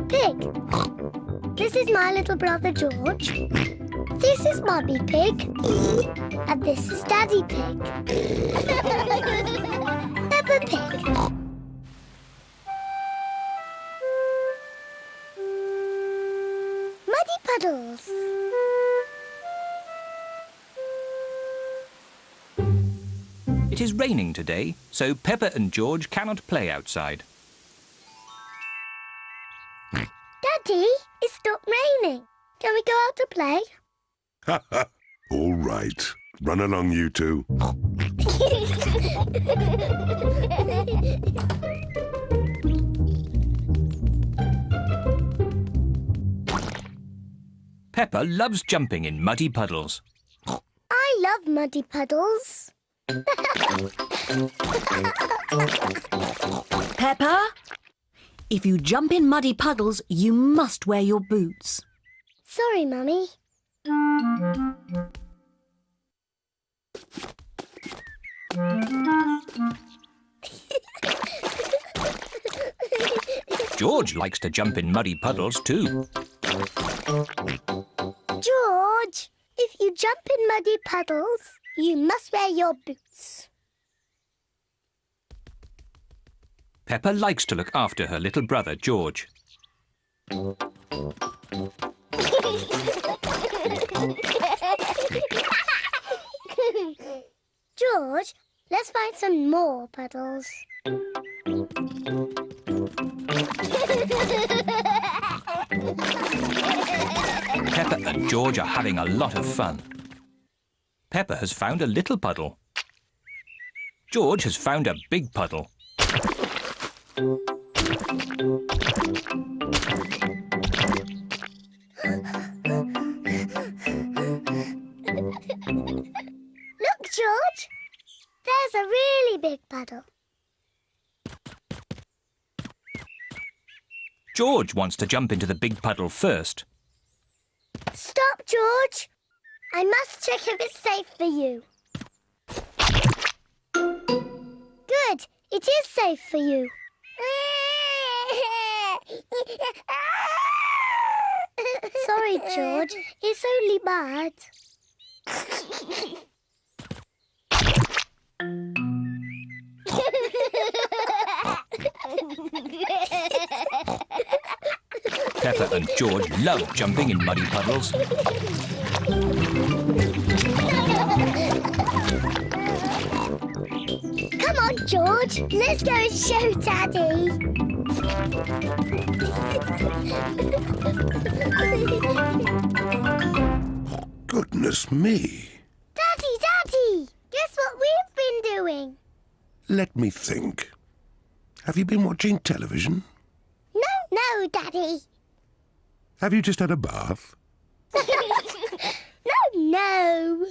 Pig. This is my little brother George. This is Mummy Pig. And this is Daddy Pig. Peppa Pig. Muddy puddles. It is raining today, so Peppa and George cannot play outside. Daddy, it stopped raining. Can we go out to play? Ha ha! All right. Run along, you two. Peppa loves jumping in muddy puddles. I love muddy puddles. Peppa, if you jump in muddy puddles, you must wear your boots. Sorry, Mummy. George likes to jump in muddy puddles too. George, if you jump in muddy puddles, you must wear your boots. Peppa likes to look after her little brother George. George, let's find some more puddles. Peppa and George are having a lot of fun. Peppa has found a little puddle. George has found a big puddle. Look, George. There's a really big puddle. George wants to jump into the big puddle first. Stop, George. I must check if it's safe for you. Good. It is safe for you. Sorry, George. It's only mud. Peppa and George love jumping in muddy puddles. Come on, George. Let's go and show Daddy. Goodness me. Daddy! Guess what we've been doing? Let me think. Have you been watching television? No, Daddy. Have you just had a bath? No.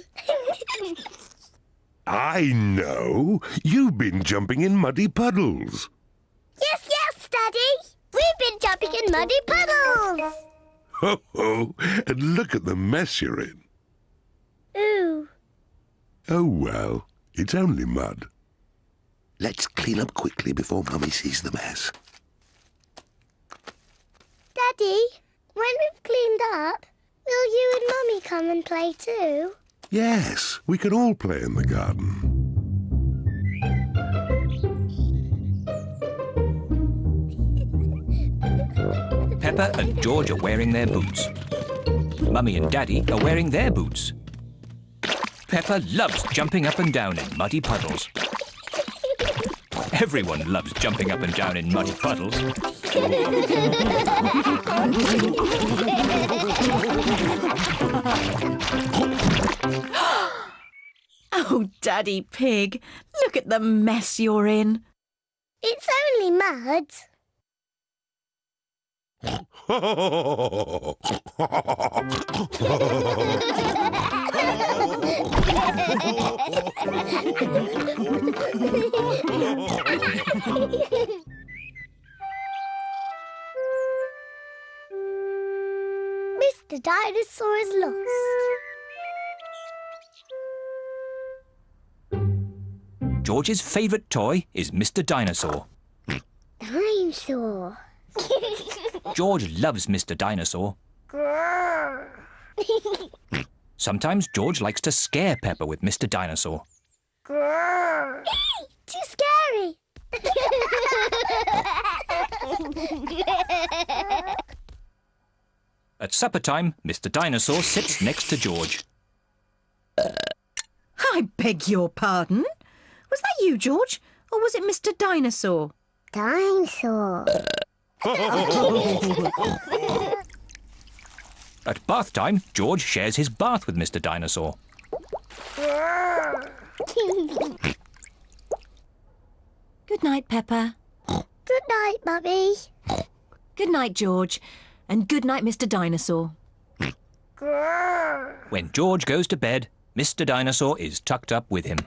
I know. You've been jumping in muddy puddles. Yes, Daddy. We've been jumping in muddy puddles. Ho ho! And look at the mess you're in. Ooh. Oh well, it's only mud. Let's clean up quickly before Mummy sees the mess. Daddy, when we've cleaned up, will you and Mummy come and play too? Yes, we can all play in the garden. Peppa and George are wearing their boots. Mummy and Daddy are wearing their boots. Peppa loves jumping up and down in muddy puddles. Everyone loves jumping up and down in muddy puddles. Oh, Daddy Pig, look at the mess you're in. It's only mud. Mr. Dinosaur is lost. George's favourite toy is Mr. Dinosaur. Dinosaur. George loves Mr. Dinosaur. Sometimes George likes to scare Peppa with Mr. Dinosaur. Too scary. At supper time, Mr. Dinosaur sits next to George. I beg your pardon? Was that you, George? Or was it Mr. Dinosaur? Dinosaur. At bath time, George shares his bath with Mr. Dinosaur. Good night, Peppa. Good night, Mummy. Good night, George. And good night, Mr. Dinosaur. When George goes to bed, Mr. Dinosaur is tucked up with him.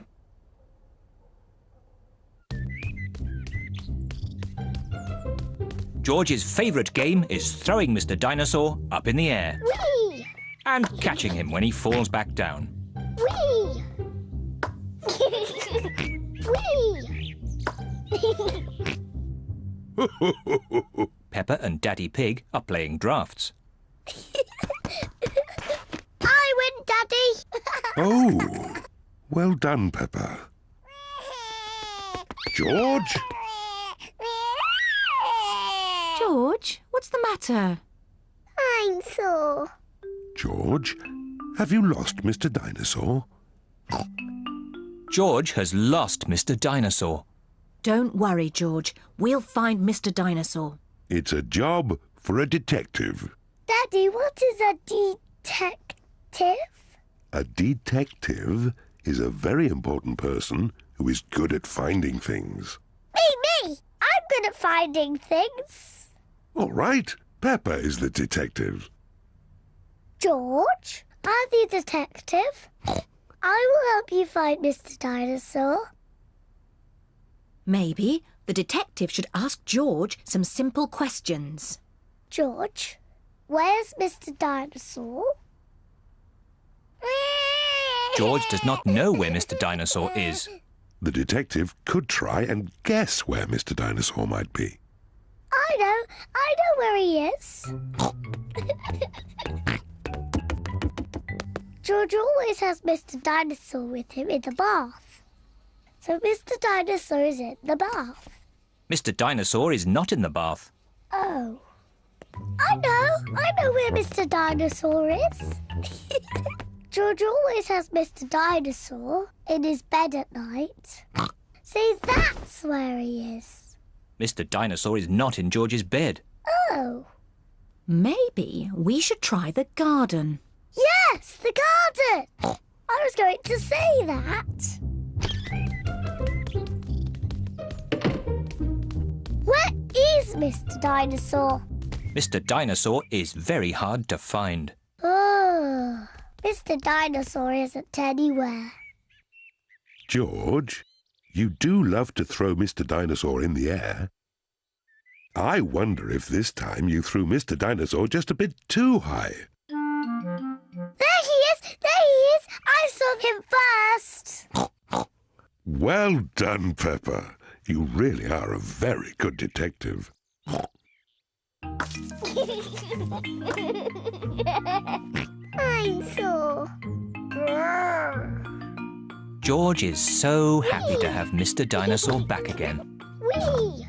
George's favourite game is throwing Mr. Dinosaur up in the air Whee! and catching him when he falls back down. Whee! Whee! Peppa and Daddy Pig are playing drafts. I win, Daddy. Oh, well done, Peppa. George? George, what's the matter? I'm sore. George, have you lost Mr. Dinosaur? George has lost Mr. Dinosaur. Don't worry, George. We'll find Mr. Dinosaur. It's a job for a detective. Daddy, what is a detective? A detective is a very important person who is good at finding things. Me! I'm good at finding things. All right, Peppa is the detective. George, I'm the detective. I will help you find Mr. Dinosaur. Maybe the detective should ask George some simple questions. George, where's Mr. Dinosaur? George does not know where Mr. Dinosaur is. The detective could try and guess where Mr. Dinosaur might be. I know where he is. George always has Mr. Dinosaur with him in the bath. So Mr. Dinosaur is in the bath. Mr. Dinosaur is not in the bath. Oh. I know where Mr. Dinosaur is. George always has Mr. Dinosaur in his bed at night. See, that's where he is. Mr. Dinosaur is not in George's bed. Oh. Maybe we should try the garden. Yes, the garden. I was going to say that. Where is Mr. Dinosaur? Mr. Dinosaur is very hard to find. Oh, Mr. Dinosaur isn't anywhere. George, you do love to throw Mr. Dinosaur in the air. I wonder if this time you threw Mr. Dinosaur just a bit too high. There he is! There he is! I saw him first! Well done, Peppa. You really are a very good detective. I'm sore. George is so happy to have Mr. Dinosaur back again. Whee!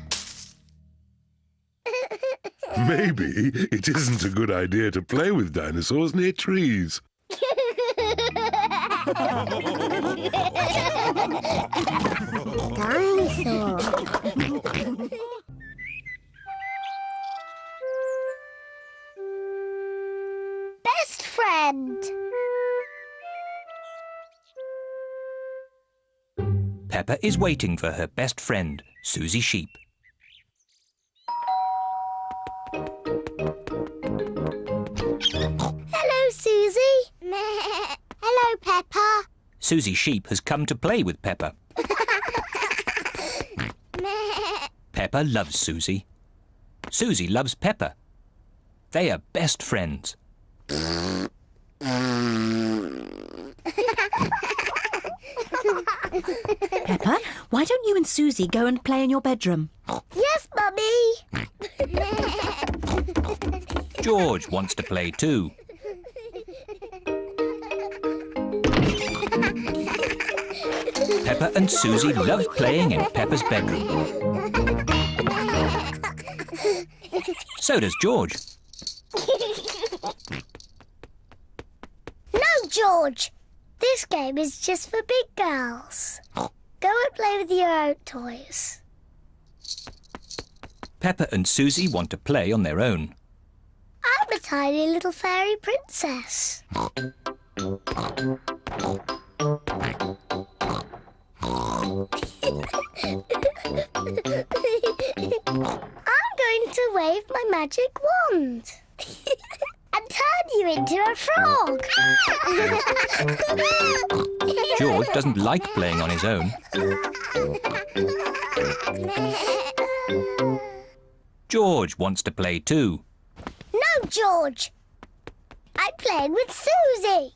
Maybe it isn't a good idea to play with dinosaurs near trees. Dinosaur. Best friend. Peppa is waiting for her best friend, Susie Sheep. Hello, Susie. Hello, Peppa. Susie Sheep has come to play with Peppa. Peppa loves Susie. Susie loves Peppa. They are best friends. Peppa, why don't you and Susie go and play in your bedroom? Yes, Mummy. George wants to play too. Peppa and Susie love playing in Peppa's bedroom. So does George. No, George. This game is just for big girls. Go and play with your own toys. Peppa and Susie want to play on their own. I'm a tiny little fairy princess. I'm going to wave my magic wand and turn you into a frog. George doesn't like playing on his own. George wants to play too. No, George. I'm playing with Susie.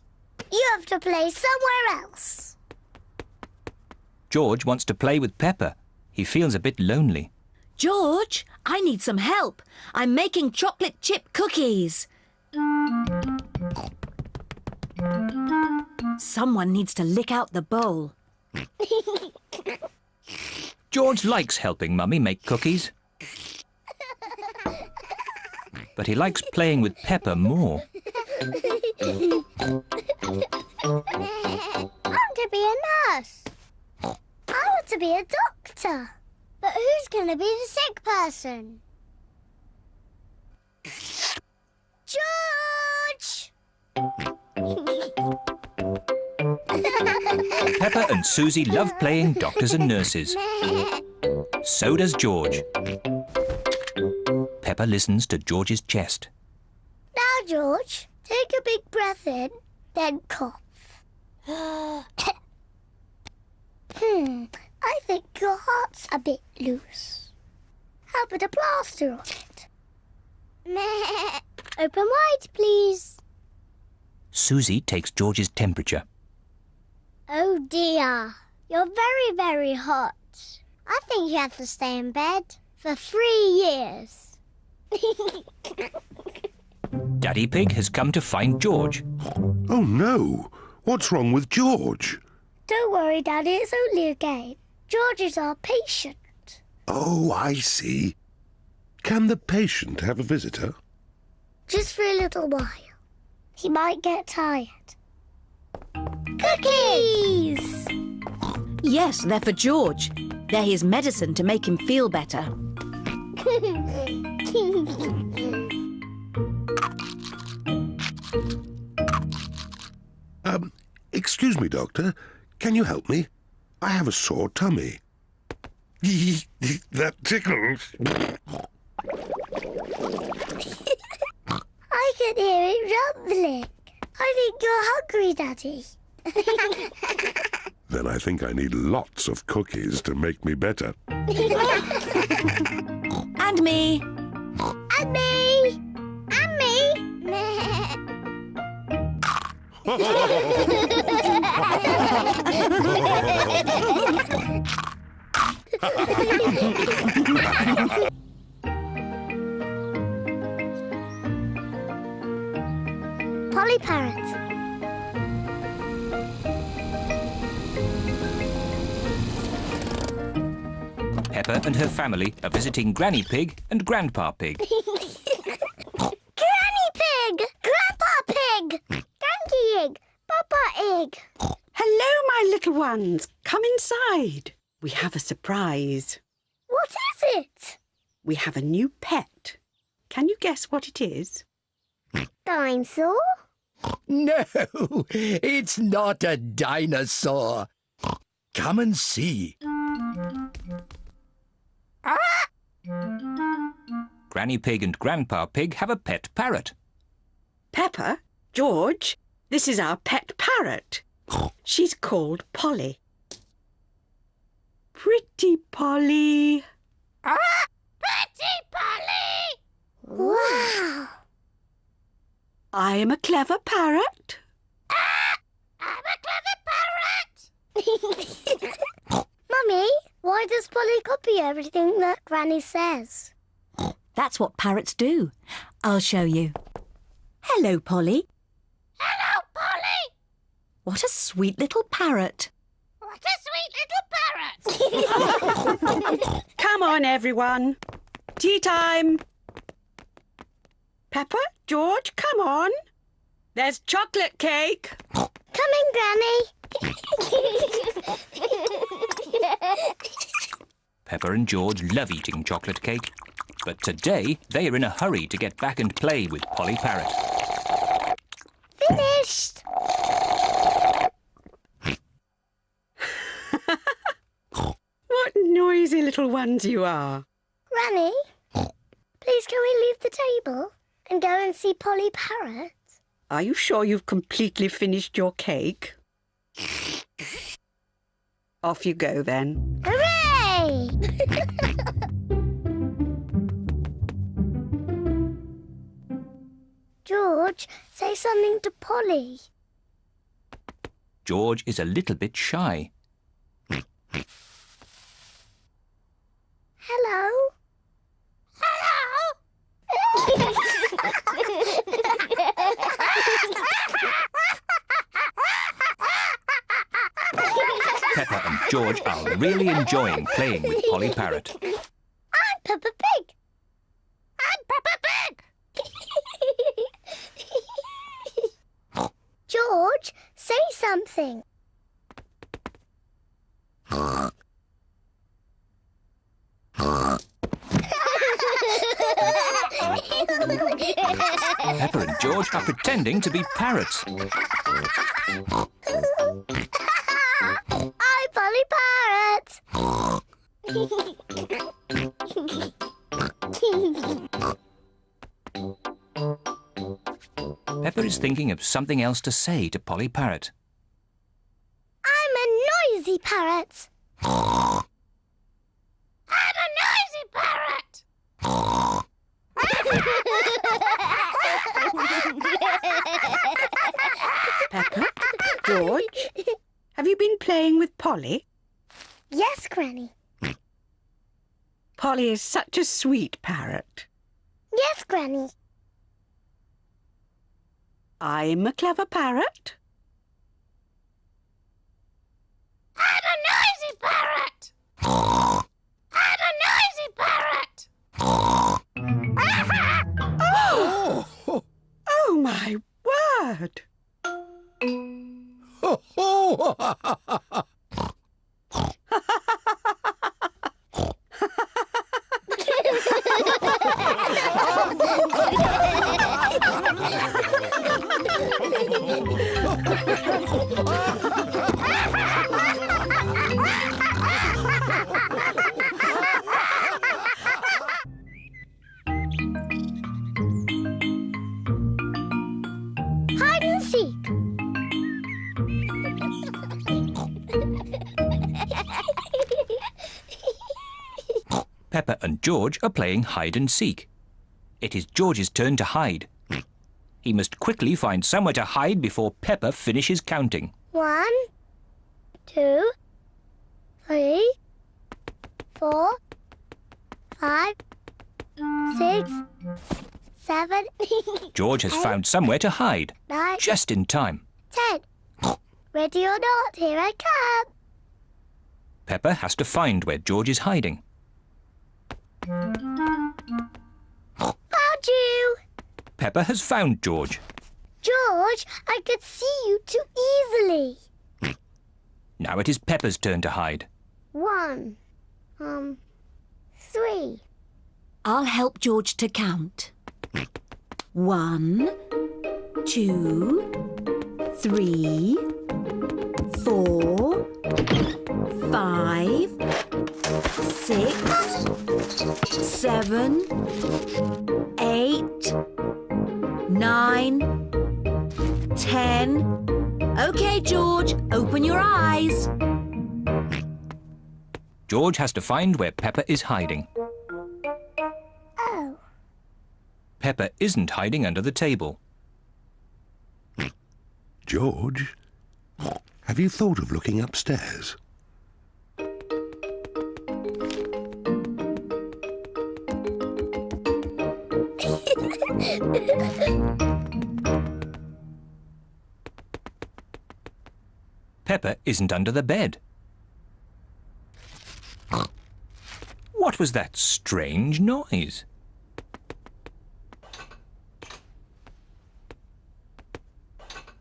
You have to play somewhere else. George wants to play with Peppa. He feels a bit lonely. George, I need some help. I'm making chocolate chip cookies. Someone needs to lick out the bowl. George likes helping Mummy make cookies. But he likes playing with Peppa more. I want to be a nurse. I want to be a doctor. But who's going to be the sick person? George! Peppa and Susie love playing doctors and nurses. So does George. Peppa listens to George's chest. Now, George, take a big breath in, then cough. I think your heart's a bit loose. How about a plaster on it? Open wide, please. Susie takes George's temperature. Oh dear, you're very, very hot. I think you have to stay in bed for 3 years. Daddy Pig has come to find George. Oh, no. What's wrong with George? Don't worry, Daddy, it's only a game. George is our patient. Oh, I see. Can the patient have a visitor? Just for a little while. He might get tired. Cookies! Yes, they're for George. They're his medicine to make him feel better. Excuse me, Doctor. Can you help me? I have a sore tummy. That tickles. I can hear it rumbling. I think you're hungry, Daddy. Then I think I need lots of cookies to make me better. And me. And me! And me! Polly Parrot. Peppa and her family are visiting Granny Pig and Grandpa Pig. Granny Pig! Grandpa Pig! Granny Egg! Papa Egg! Hello, my little ones. Come inside. We have a surprise. What is it? We have a new pet. Can you guess what it is? Dinosaur? No, it's not a dinosaur. Come and see. Granny Pig and Grandpa Pig have a pet parrot. Peppa, George, this is our pet parrot. She's called Polly. Pretty Polly. Pretty Polly! Wow! I am a clever parrot. I'm a clever parrot! Mummy, why does Polly copy everything that Granny says? That's what parrots do. I'll show you. Hello, Polly. Hello, Polly! What a sweet little parrot. What a sweet little parrot! Come on, everyone. Tea time. Peppa, George, come on. There's chocolate cake. Coming, Granny. Peppa and George love eating chocolate cake, but today they are in a hurry to get back and play with Polly Parrot. Finished. What noisy little ones you are. Granny, please can we leave the table and go and see Polly Parrot? Are you sure you've completely finished your cake? Off you go then. Hooray! George, say something to Polly. George is a little bit shy. Hello? Peppa and George are really enjoying playing with Polly Parrot. I'm Peppa Pig. I'm Peppa Pig. George, say something. Peppa and George are pretending to be parrots. I'm Polly Parrot. Peppa is thinking of something else to say to Polly Parrot. I'm a noisy parrot. I'm a noisy parrot. Peppa, George, have you been playing with Polly? Yes, Granny. Polly is such a sweet parrot. Yes, Granny. I'm a clever parrot. I'm a noisy parrot. I'm a noisy parrot. Oh, my word! Hide and seek. Peppa and George are playing hide and seek. It is George's turn to hide. He must quickly find somewhere to hide before Peppa finishes counting. 1, 2, 3, 4, 5, 6, 7, George has found somewhere to hide, 9, just in time. 10. Ready or not, here I come. Peppa has to find where George is hiding. Found you. Peppa has found George. George, I could see you too easily. Now it is Peppa's turn to hide. 1, 3. I'll help George to count. 1, 2, 3, 4, 5, 6, 7, 8, 9, 10. OK, George, open your eyes. George has to find where Peppa is hiding. Oh, Peppa isn't hiding under the table. George, Have you thought of looking upstairs? Peppa isn't under the bed. What was that strange noise?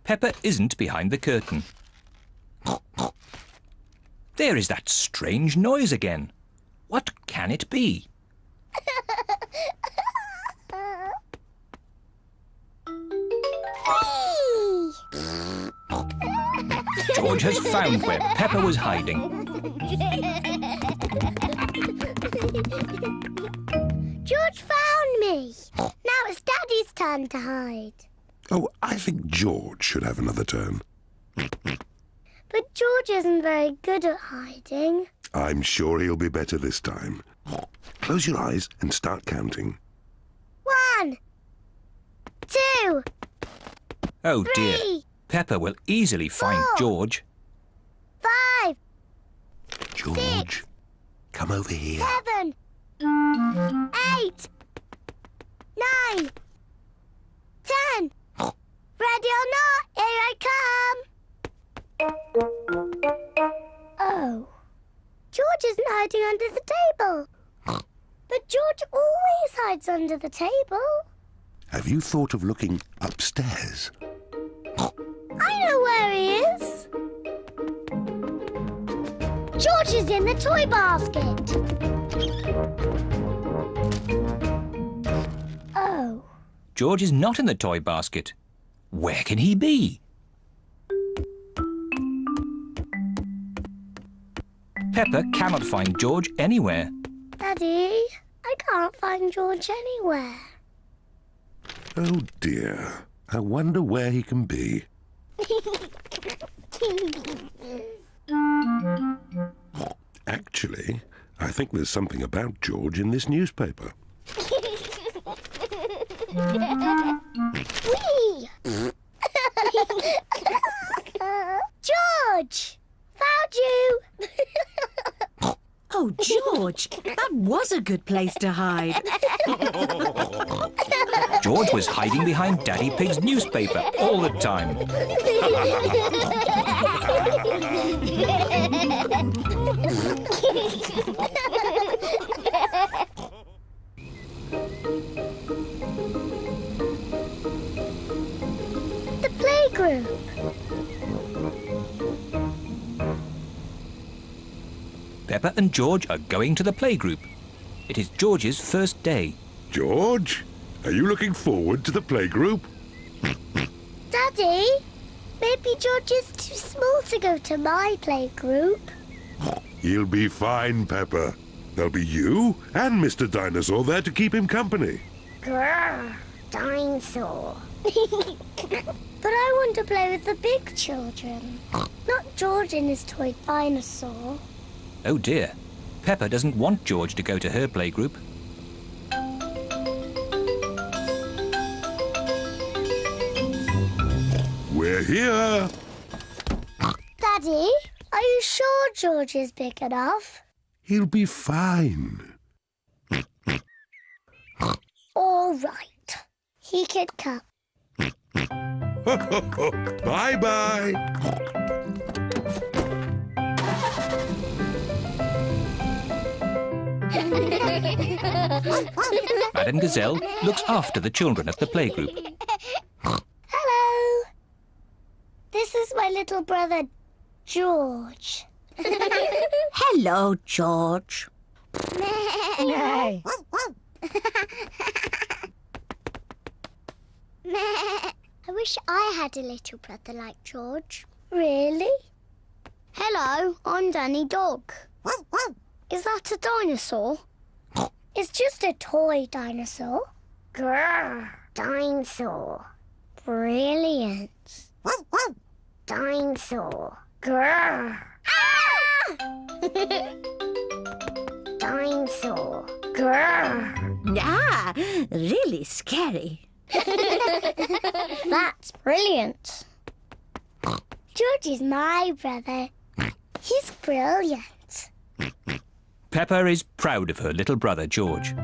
Peppa isn't behind the curtain. There is that strange noise again. What can it be? George has found where Peppa was hiding. George found me. Now it's Daddy's turn to hide. Oh, I think George should have another turn. But George isn't very good at hiding. I'm sure he'll be better this time. Close your eyes and start counting. 1, 2, Oh dear, 3, Peppa will easily find 4, George. 5, George, come over here. 7, 8, 9, 10. Ready or not, here I come. Oh, George isn't hiding under the table. But George always hides under the table. Have you thought of looking upstairs? I know where he is. George is in the toy basket. Oh. George is not in the toy basket. Where can he be? Peppa cannot find George anywhere. Daddy, I can't find George anywhere. Oh dear, I wonder where he can be. Actually, I think there's something about George in this newspaper. Whee! George! Found you! Oh, George, that was a good place to hide. George was hiding behind Daddy Pig's newspaper all the time. The playgroup. Peppa and George are going to the playgroup. It is George's first day. George, are you looking forward to the playgroup? Daddy, maybe George is too small to go to my playgroup. He'll be fine, Peppa. There'll be you and Mr. Dinosaur there to keep him company. Grrr, dinosaur. But I want to play with the big children, not George and his toy dinosaur. Oh dear, Peppa doesn't want George to go to her playgroup. We're here. Daddy, are you sure George is big enough? He'll be fine. All right, he can come. Bye-bye. Madame Gazelle looks after the children at the playgroup. Hello. This is my little brother, George. Hello, George. I wish I had a little brother like George. Really? Hello, I'm Danny Dog. Is that a dinosaur? It's just a toy dinosaur. Grrr, dinosaur. Brilliant. Dinosaur. Grrr. Ah! Dinosaur. Grrr. Ah, really scary. That's brilliant. George is my brother. He's brilliant. Peppa is proud of her little brother, George.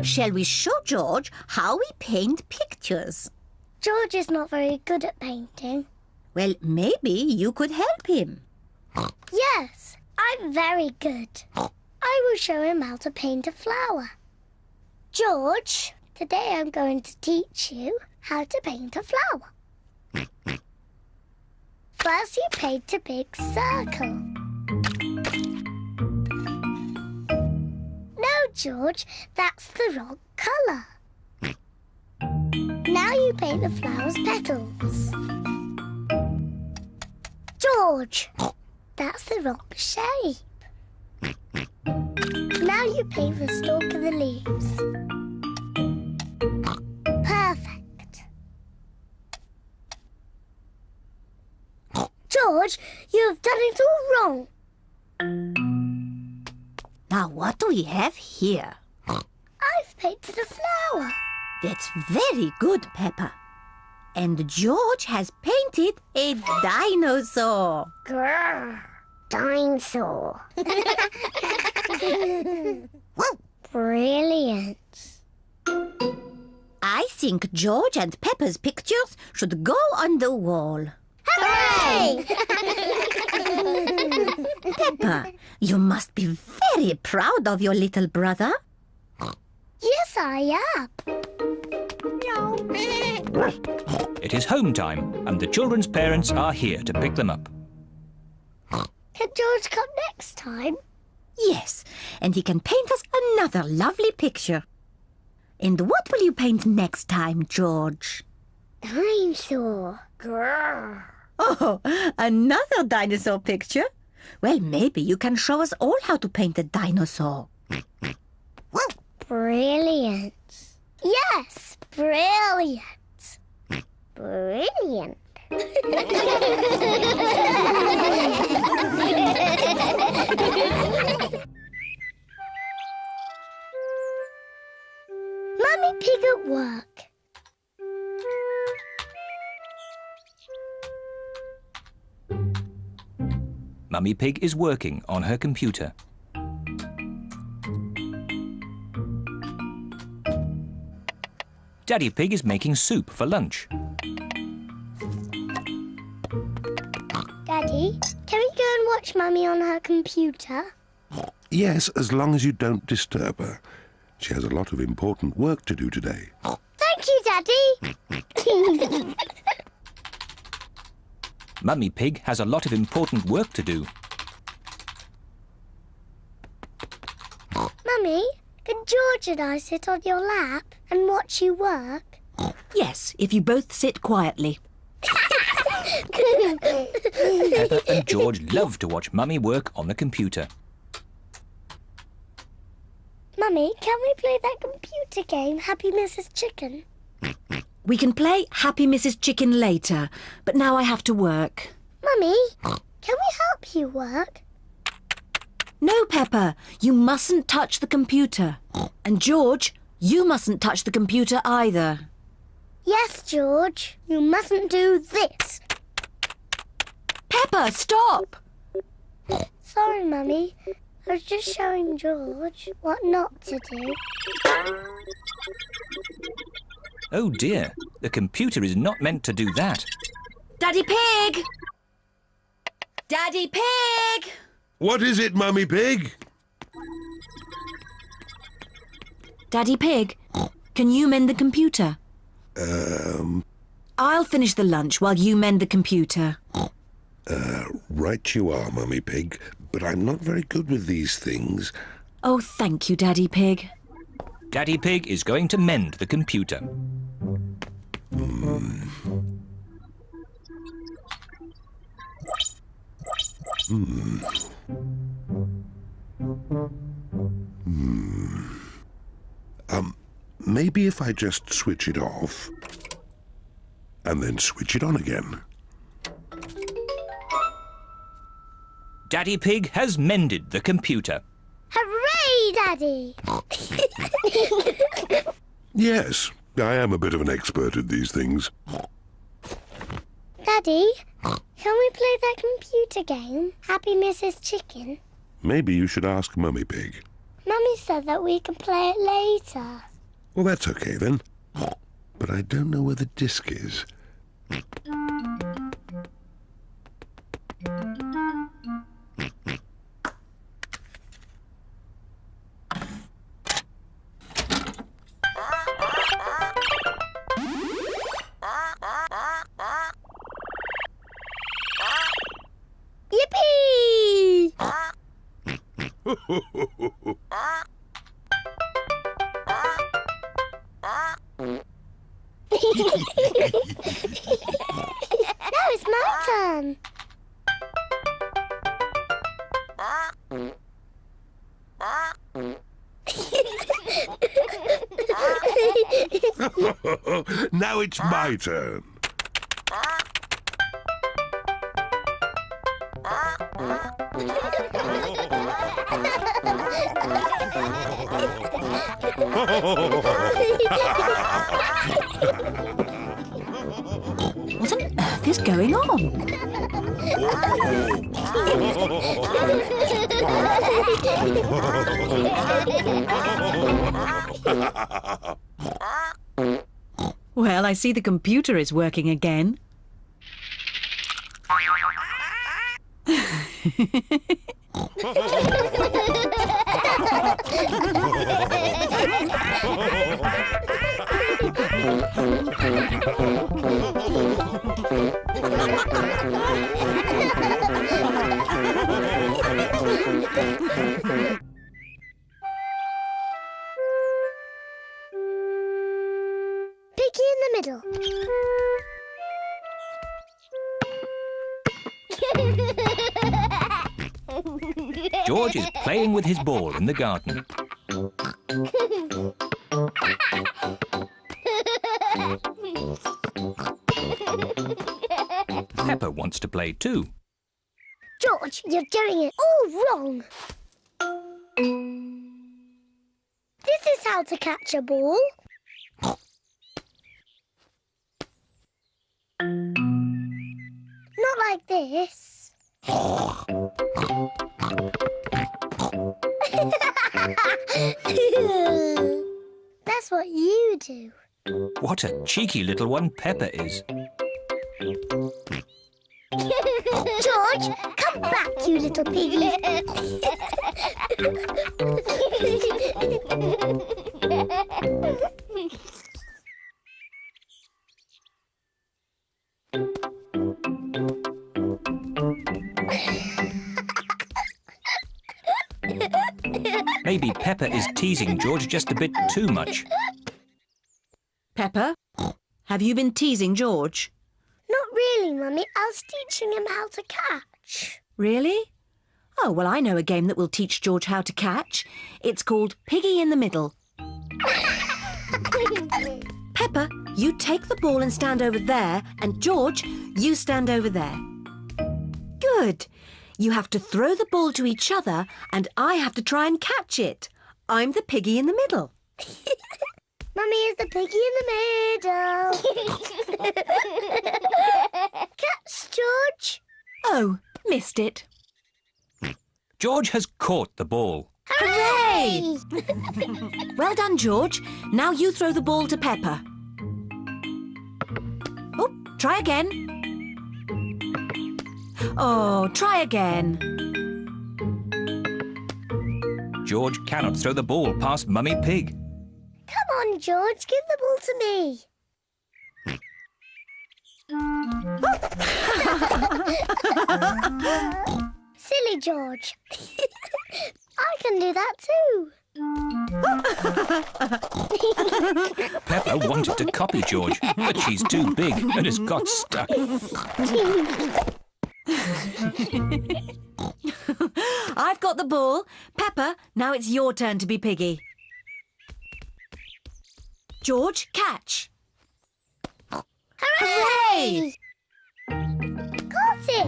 Shall we show George how we paint pictures? George is not very good at painting. Well, maybe you could help him. Yes, I'm very good. I will show him how to paint a flower. George, today I'm going to teach you how to paint a flower. First you paint a big circle. No, George, that's the wrong colour. Now you paint the flower's petals. George, that's the wrong shape. Now you paint the stalk of the leaves. Perfect. George, you have done it all wrong. Now, what do we have here? I've painted a flower. That's very good, Peppa. And George has painted a dinosaur. Grrr, dinosaur. Brilliant. I think George and Peppa's pictures should go on the wall. Hooray! Peppa, you must be very proud of your little brother. Yes, I am. It is home time, and the children's parents are here to pick them up. Can George come next time? Yes, and he can paint us another lovely picture. And what will you paint next time, George? Dinosaur. Grrr. Oh, another dinosaur picture? Well, maybe you can show us all how to paint a dinosaur. Brilliant. Yes, brilliant. Brilliant. Mummy Pig at work. Mummy Pig is working on her computer. Daddy Pig is making soup for lunch. Daddy, can we go and watch Mummy on her computer? Yes, as long as you don't disturb her. She has a lot of important work to do today. Thank you, Daddy. Mummy Pig has a lot of important work to do. Mummy, can George and I sit on your lap and watch you work? Yes, if you both sit quietly. Peppa and George love to watch Mummy work on the computer. Mummy, can we play that computer game, Happy Mrs. Chicken? We can play Happy Mrs. Chicken later, but now I have to work. Mummy, can we help you work? No, Peppa, you mustn't touch the computer. And George, you mustn't touch the computer either. Yes, George. You mustn't do this. Peppa, stop! Sorry, Mummy. I was just showing George what not to do. Oh dear, the computer is not meant to do that. Daddy Pig! Daddy Pig! What is it, Mummy Pig? Daddy Pig, can you mend the computer? I'll finish the lunch while you mend the computer. Right you are, Mummy Pig, but I'm not very good with these things. Oh, thank you, Daddy Pig. Daddy Pig is going to mend the computer. Maybe if I just switch it off and then switch it on again. Daddy Pig has mended the computer. Hooray, Daddy! Yes, I am a bit of an expert at these things. Daddy, can we play that computer game, Happy Mrs. Chicken? Maybe you should ask Mummy Pig. Mummy said that we can play it later. Well, that's okay then. But I don't know where the disc is. Yippee! Now it's my turn. Now it's my turn. What on earth is going on? Well, I see the computer is working again. Piggy in the middle. George is playing with his ball in the garden. Peppa wants to play too. George, you're doing it all wrong. This is how to catch a ball. Not like this. That's what you do. What a cheeky little one Peppa is. George, come back, you little piggy. Maybe Peppa is teasing George just a bit too much. Peppa, have you been teasing George? Not really, Mummy. I was teaching him how to catch. Really? Oh, well, I know a game that will teach George how to catch. It's called Piggy in the Middle. Peppa, you take the ball and stand over there, and George, you stand over there. Good. You have to throw the ball to each other, and I have to try and catch it. I'm the piggy in the middle. Mummy is the piggy in the middle. Catch, George. Oh, missed it. George has caught the ball. Hooray! Well done, George. Now you throw the ball to Peppa. Oh, try again. Oh, try again. George cannot throw the ball past Mummy Pig. Come on, George. Give the ball to me. Silly George. I can do that too. Peppa wanted to copy George, but she's too big and has got stuck. I've got the ball. Peppa, now it's your turn to be piggy. George, catch. Hooray! Got it.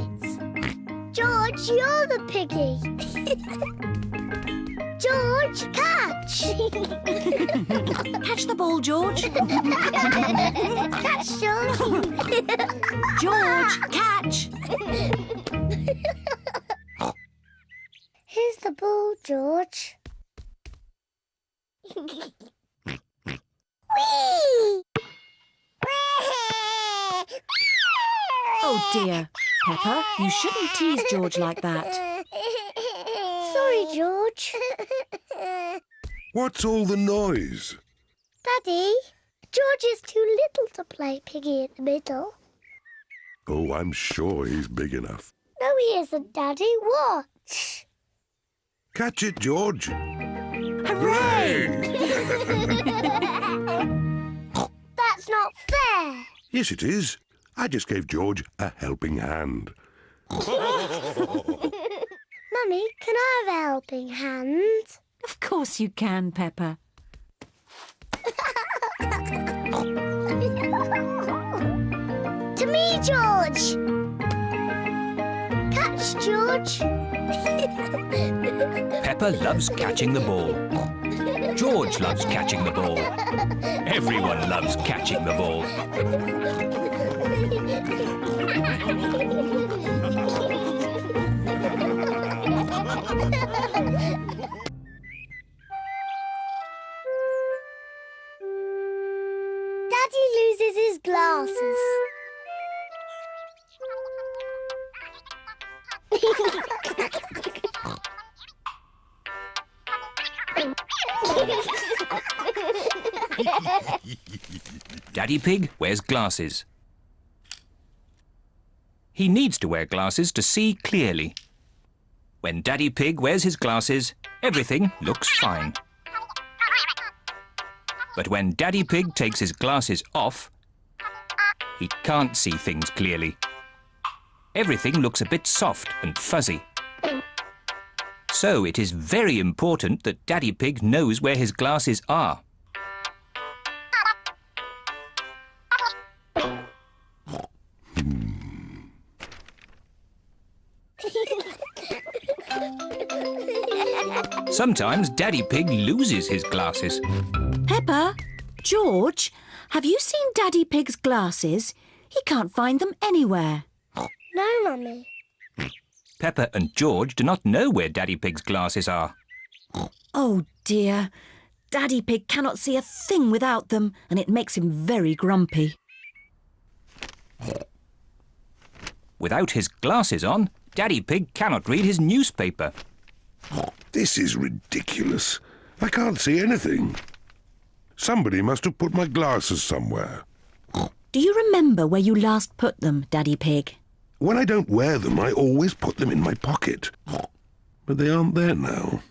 George, you're the piggy. George, catch. Catch! Catch the ball, George. Catch, George! George, catch! Here's the ball, George. Whee! Oh dear. Peppa, you shouldn't tease George like that. Sorry, George. What's all the noise? Daddy, George is too little to play Piggy in the middle. Oh, I'm sure he's big enough. No, he isn't, Daddy. Watch. Catch it, George. Hooray! That's not fair. Yes, it is. I just gave George a helping hand. Mummy, can I have a helping hand? Of course you can, Peppa. To me, George. Catch, George. Peppa loves catching the ball. George loves catching the ball. Everyone loves catching the ball. Daddy loses his glasses. Daddy Pig wears glasses. He needs to wear glasses to see clearly. When Daddy Pig wears his glasses, everything looks fine. But when Daddy Pig takes his glasses off, he can't see things clearly. Everything looks a bit soft and fuzzy. So it is very important that Daddy Pig knows where his glasses are. Sometimes Daddy Pig loses his glasses. Peppa, George, have you seen Daddy Pig's glasses? He can't find them anywhere. No, Mummy. Peppa and George do not know where Daddy Pig's glasses are. Oh dear. Daddy Pig cannot see a thing without them, and it makes him very grumpy. Without his glasses on, Daddy Pig cannot read his newspaper. This is ridiculous. I can't see anything. Somebody must have put my glasses somewhere. Do you remember where you last put them, Daddy Pig? When I don't wear them, I always put them in my pocket. But they aren't there now.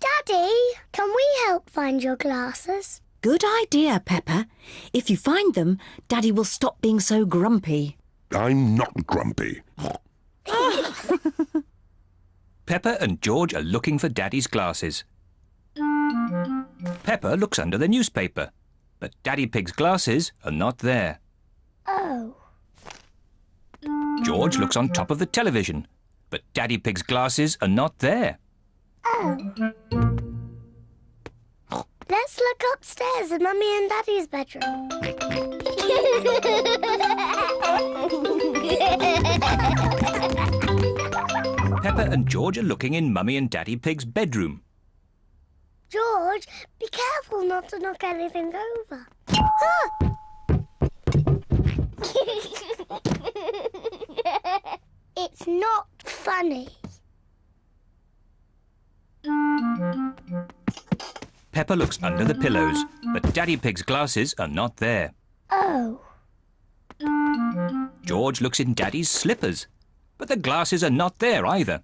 Daddy, can we help find your glasses? Good idea, Peppa. If you find them, Daddy will stop being so grumpy. I'm not grumpy. Peppa and George are looking for Daddy's glasses. Peppa looks under the newspaper, but Daddy Pig's glasses are not there. Oh. George looks on top of the television, but Daddy Pig's glasses are not there. Oh. Let's look upstairs in Mummy and Daddy's bedroom. Peppa and George are looking in Mummy and Daddy Pig's bedroom. George, be careful not to knock anything over. Ah! It's not funny. Peppa looks under the pillows, but Daddy Pig's glasses are not there. Oh. George looks in Daddy's slippers, but the glasses are not there either.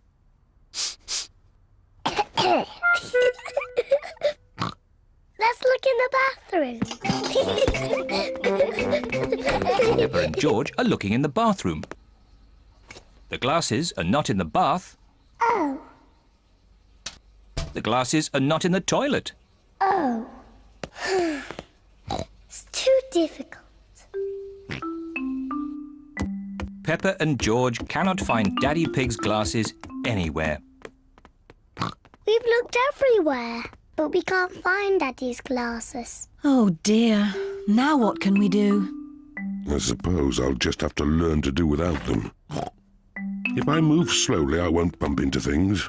Let's look in the bathroom. Peppa and George are looking in the bathroom. The glasses are not in the bath. Oh. The glasses are not in the toilet. Oh. It's too difficult. Peppa and George cannot find Daddy Pig's glasses anywhere. We've looked everywhere, but but we can't find Daddy's glasses. Oh dear. Now what can we do? I suppose I'll just have to learn to do without them. If I move slowly, I won't bump into things.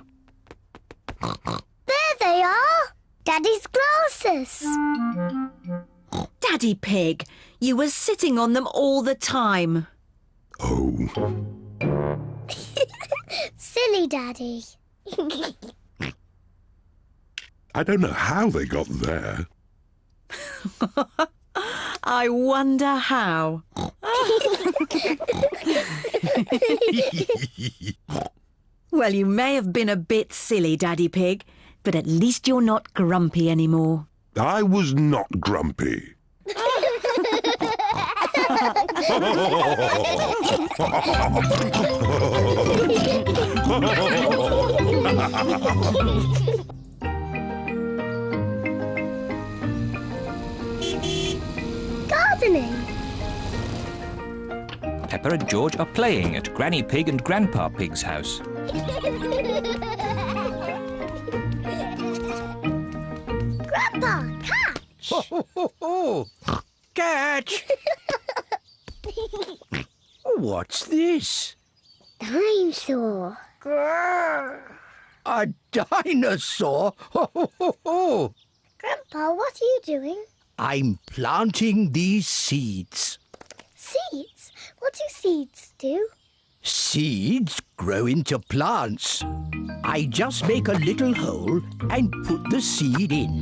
There they are! Daddy's glasses! Daddy Pig, you were sitting on them all the time. Oh. Silly Daddy. I don't know how they got there. I wonder how. Well, you may have been a bit silly, Daddy Pig, but at least you're not grumpy anymore. I was not grumpy. Gardening. Peppa and George are playing at Granny Pig and Grandpa Pig's house. Grandpa, catch! Catch! What's this? Dinosaur. A dinosaur? Grandpa, what are you doing? I'm planting these seeds. Seeds? What do seeds do? Seeds grow into plants. I just make a little hole and put the seed in.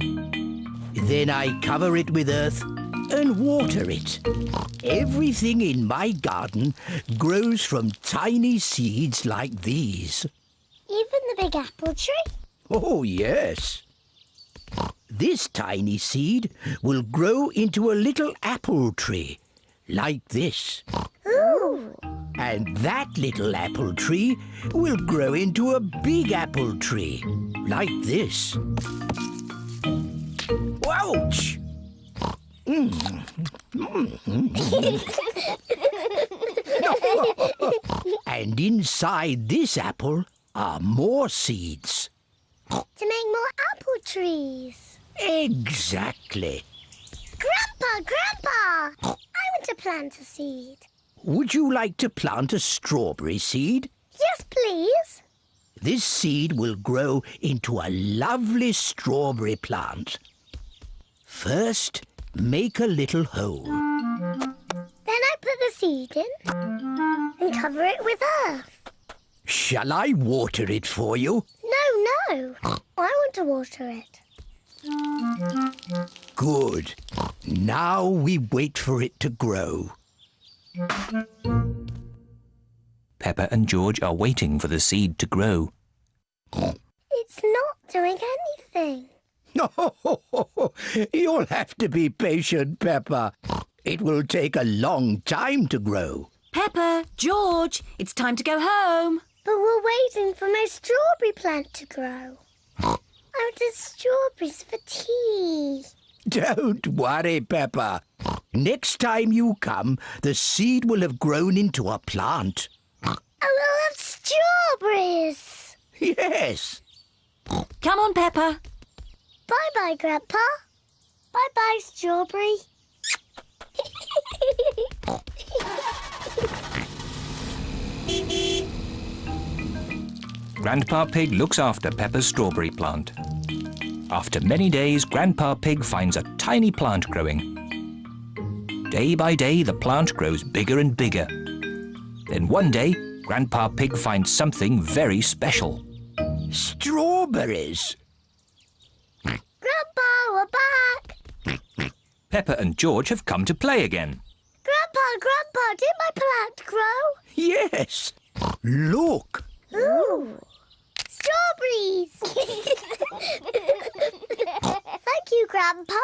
Then I cover it with earth and water it. Everything in my garden grows from tiny seeds like these. Even the big apple tree? Oh, yes. This tiny seed will grow into a little apple tree, like this. Ooh! And that little apple tree will grow into a big apple tree, like this. Ouch! And inside this apple are more seeds. To make more apple trees. Exactly. Grandpa! I want to plant a seed. Would you like to plant a strawberry seed? Yes, please. This seed will grow into a lovely strawberry plant. First, make a little hole. Then I put the seed in and cover it with earth. Shall I water it for you? No. I want to water it. Good. Now we wait for it to grow. Peppa and George are waiting for the seed to grow. It's not doing anything. You'll have to be patient, Peppa. It will take a long time to grow. Peppa, George, it's time to go home. But we're waiting for my strawberry plant to grow. I wanted strawberries for tea. Don't worry, Peppa. Next time you come, the seed will have grown into a plant. I will have strawberries. Yes. Come on, Peppa. Bye-bye, Grandpa. Bye-bye, strawberry. Grandpa Pig looks after Peppa's strawberry plant. After many days, Grandpa Pig finds a tiny plant growing. Day by day, the plant grows bigger and bigger. Then one day, Grandpa Pig finds something very special. Strawberries. Grandpa, we're back. Peppa and George have come to play again. Grandpa, did my plant grow? Yes. Look. Ooh, strawberries. Thank you, Grandpa.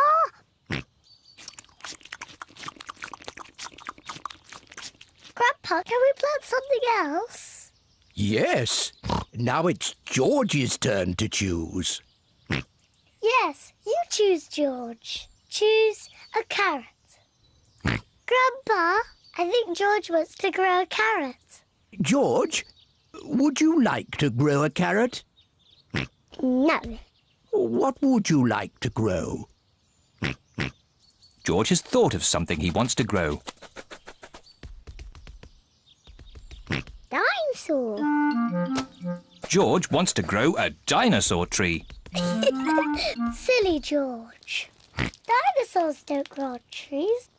Grandpa, can we plant something else? Yes. Now it's George's turn to choose. Yes, you choose, George. Choose a carrot. Grandpa, I think George wants to grow a carrot. George, would you like to grow a carrot? No. What would you like to grow? George has thought of something he wants to grow. Dinosaur. George wants to grow a dinosaur tree. Silly George. Dinosaurs don't grow on trees.